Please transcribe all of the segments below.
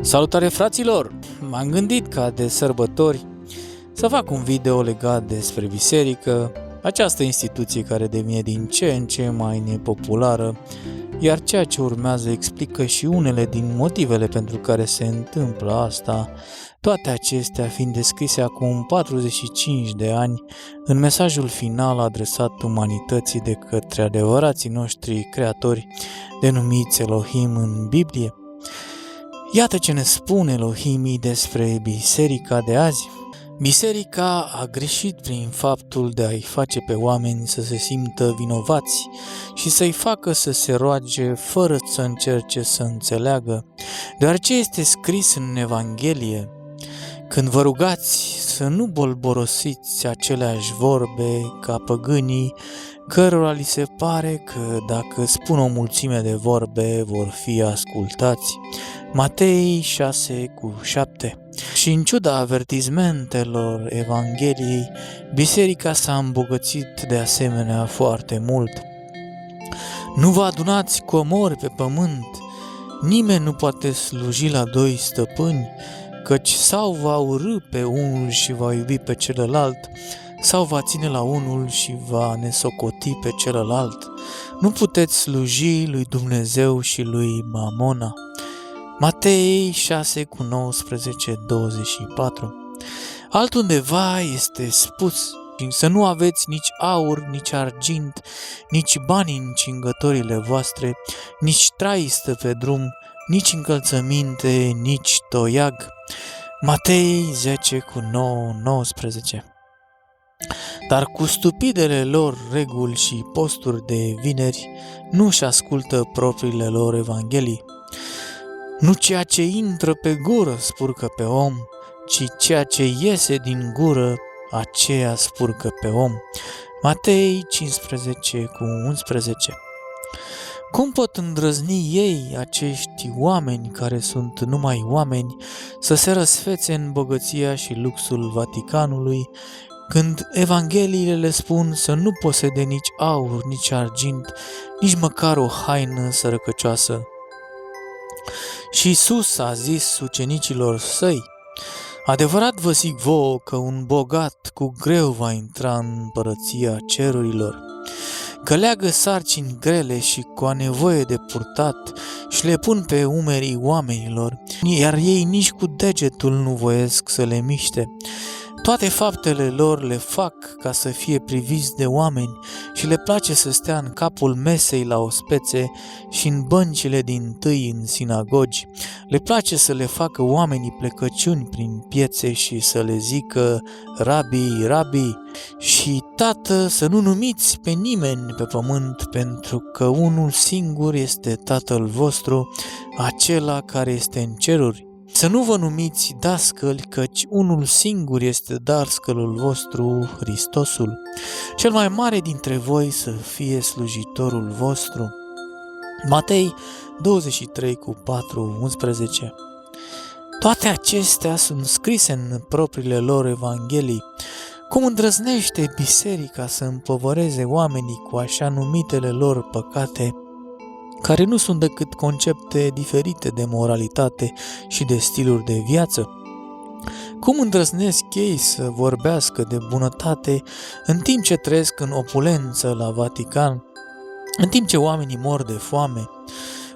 Salutare fraților! M-am gândit ca de sărbători să fac un video legat despre biserică, această instituție care devine din ce în ce mai nepopulară, iar ceea ce urmează explică și unele din motivele pentru care se întâmplă asta, toate acestea fiind descrise acum 45 de ani în mesajul final adresat umanității de către adevărații noștri creatori denumiți Elohim în Biblie. Iată ce ne spune Elohimii despre biserica de azi. Biserica a greșit prin faptul de a-i face pe oameni să se simtă vinovați și să-i facă să se roage fără să încerce să înțeleagă, deoarece este scris în Evanghelie: când vă rugați să nu bolborosiți aceleași vorbe ca păgânii, cărora li se pare că dacă spun o mulțime de vorbe vor fi ascultați. Matei 6:7. Și în ciuda avertizmentelor Evangheliei, biserica s-a îmbogățit de asemenea foarte mult. Nu vă adunați comori pe pământ, nimeni nu poate sluji la doi stăpâni, căci sau va urî pe unul și va iubi pe celălalt, sau va ține la unul și va nesocoti pe celălalt. Nu puteți sluji lui Dumnezeu și lui Mamona. Matei 6:19-24. Altundeva este spus: să nu aveți nici aur, nici argint, nici bani în cingătorile voastre, nici traistă pe drum, nici încălțăminte, nici toiag. Matei 10:9-19. Dar cu stupidele lor reguli și posturi de vineri nu-și ascultă propriile lor evanghelii. Nu ceea ce intră pe gură spurcă pe om, ci ceea ce iese din gură, aceea spurcă pe om. Matei 15:11. Cum pot îndrăzni ei, acești oameni care sunt numai oameni, să se răsfețe în bogăția și luxul Vaticanului, când evangheliile le spun să nu posede nici aur, nici argint, nici măcar o haină sărăcăcioasă? Și Iisus a zis ucenicilor săi: adevărat vă zic vouă că un bogat cu greu va intra în împărăția cerurilor, că leagă sarcini grele și cu a nevoie de purtat și le pun pe umerii oamenilor, iar ei nici cu degetul nu voiesc să le miște. Toate faptele lor le fac ca să fie priviți de oameni și le place să stea în capul mesei la ospețe și în băncile dintâi în sinagogi. Le place să le facă oamenii plecăciuni prin piețe și să le zică rabi, rabi. Și tată, să nu numiți pe nimeni pe pământ, pentru că unul singur este Tatăl vostru, acela care este în ceruri. Să nu vă numiți dascăli, căci unul singur este dascălul vostru, Hristosul. Cel mai mare dintre voi să fie slujitorul vostru. Matei 23:4-11. Toate acestea sunt scrise în propriile lor evanghelii. Cum îndrăznește biserica să împovăreze oamenii cu așa numitele lor păcate, care nu sunt decât concepte diferite de moralitate și de stiluri de viață? Cum îndrăznesc ei să vorbească de bunătate în timp ce trăiesc în opulență la Vatican, în timp ce oamenii mor de foame?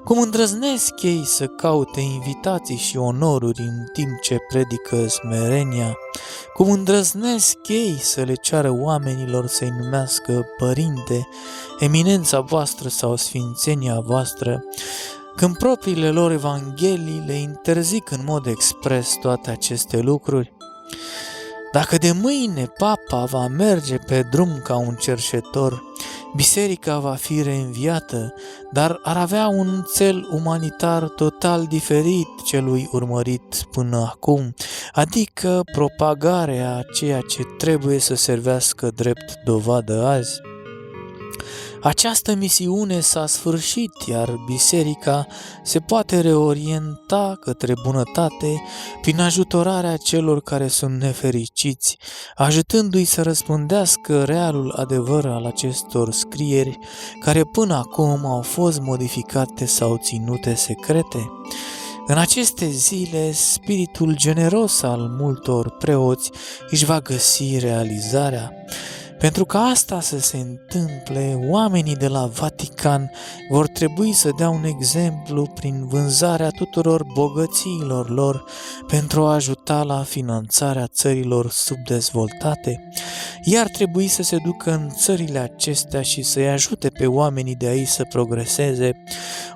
Cum îndrăznesc ei să caute invitații și onoruri în timp ce predică smerenia? Cum îndrăznesc ei să le ceară oamenilor să-i numească părinte, eminența voastră sau sfințenia voastră, când propriile lor evanghelii le interzic în mod expres toate aceste lucruri? Dacă de mâine papa va merge pe drum ca un cerșetor, biserica va fi reînviată, dar ar avea un cel umanitar total diferit celui urmărit până acum, adică propagarea a ceea ce trebuie să servească drept dovadă azi. Această misiune s-a sfârșit, iar biserica se poate reorienta către bunătate prin ajutorarea celor care sunt nefericiți, ajutându-i să răspândească realul adevăr al acestor scrieri, care până acum au fost modificate sau ținute secrete. În aceste zile, spiritul generos al multor preoți își va găsi realizarea. Pentru ca asta să se întâmple, oamenii de la Vatican vor trebui să dea un exemplu prin vânzarea tuturor bogățiilor lor pentru a ajuta la finanțarea țărilor subdezvoltate. Ei ar trebui să se ducă în țările acestea și să-i ajute pe oamenii de aici să progreseze,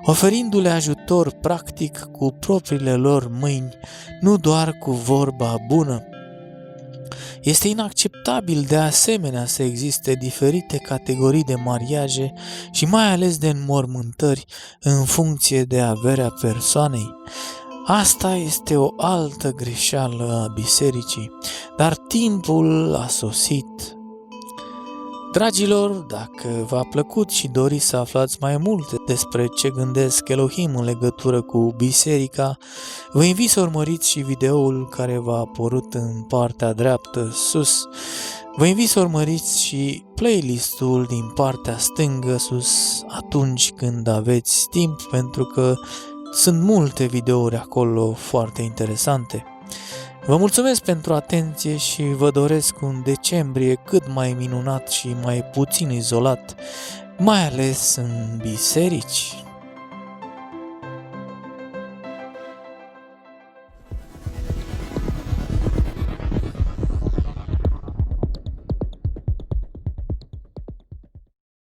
oferindu-le ajutor practic cu propriile lor mâini, nu doar cu vorba bună. Este inacceptabil de asemenea să existe diferite categorii de mariaje și mai ales de înmormântări în funcție de averea persoanei. Asta este o altă greșeală a bisericii, dar timpul a sosit. Dragilor, dacă v-a plăcut și doriți să aflați mai multe despre ce gândesc Elohim în legătură cu biserica, vă invit să urmăriți și videoul care v-a apărut în partea dreaptă sus. Vă invit să urmăriți și playlist-ul din partea stângă sus atunci când aveți timp, pentru că sunt multe videouri acolo foarte interesante. Vă mulțumesc pentru atenție și vă doresc un decembrie cât mai minunat și mai puțin izolat, mai ales în biserici.